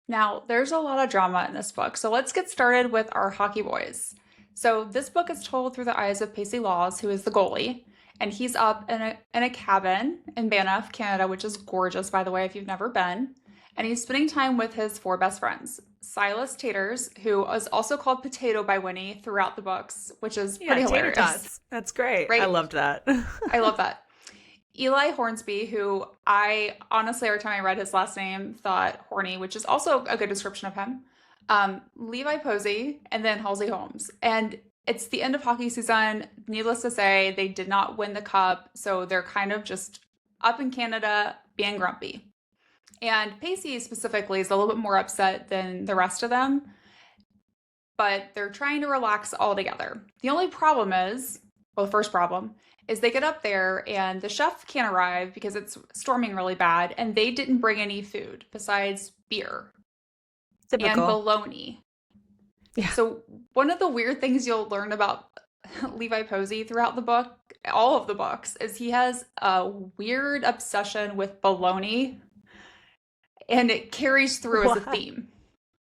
Now, there's a lot of drama in this book, so let's get started with our hockey boys. So, this book is told through the eyes of Pacey Lawes, who is the goalie, and he's up in a cabin in Banff, Canada, which is gorgeous, by the way, if you've never been. And he's spending time with his four best friends Silas Taters, who is also called Potato by Winnie throughout the books, which is Yeah, pretty tater hilarious, tots. That's great. I right? loved that. I love that. Eli Hornsby, who I honestly, every time I read his last name, thought horny, which is also a good description of him. Levi Posey, and then Halsey Holmes. And it's the end of hockey season. Needless to say, they did not win the cup, so they're kind of just up in Canada being grumpy. And Pacey specifically is a little bit more upset than the rest of them, but they're trying to relax all together. The only problem is, well, the first problem is they get up there and the chef can't arrive because it's storming really bad, and they didn't bring any food besides beer and Typical. bologna. Yeah. So, one of the weird things you'll learn about Levi Posey throughout the book, all of the books, is he has a weird obsession with bologna and it carries through as a What? theme.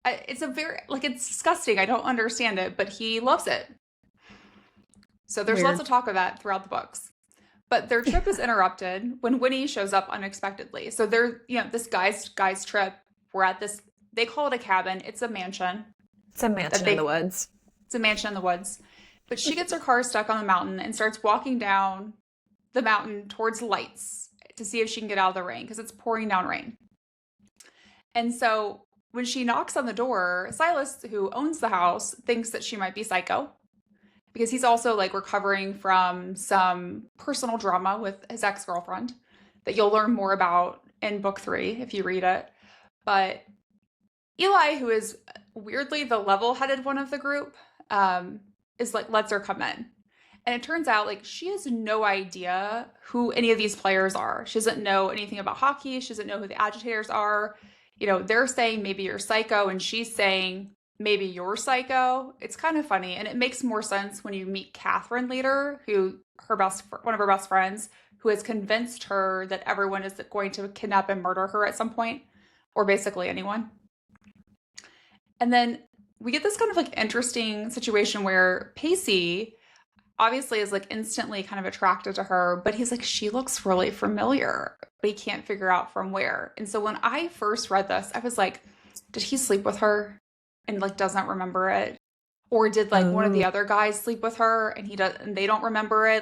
It's a very, like, it's disgusting. I don't understand it, but he loves it. So there's lots Weird. of talk of that throughout the books. But their trip is interrupted when Winnie shows up unexpectedly. So they're, this guy's trip. We're at this, they call it a cabin. It's a mansion It's a that mansion in they, the woods. it's a mansion in the woods. But she gets her car stuck on the mountain and starts walking down the mountain towards lights to see if she can get out of the rain because it's pouring down rain. And so when she knocks on the door, Silas, who owns the house, thinks that she might be psycho because he's also like recovering from some personal drama with his ex-girlfriend that you'll learn more about in book 3 if you read it. But Eli, who is weirdly the level-headed one of the group, is like lets her come in. And it turns out like she has no idea who any of these players are. She doesn't know anything about hockey. She doesn't know who the agitators are. They're saying maybe you're psycho, and she's saying maybe you're psycho. It's kind of funny, and it makes more sense when you meet Catherine later, who one of her best friends, who has convinced her that everyone is going to kidnap and murder her at some point, or basically anyone. And then we get this kind of like interesting situation where Pacey obviously is like instantly kind of attracted to her, but he's like, she looks really familiar, but he can't figure out from where. And so when I first read this, I was like, did he sleep with her and like doesn't remember it? Or did like one of the Oh. other guys sleep with her and he does and they don't remember it?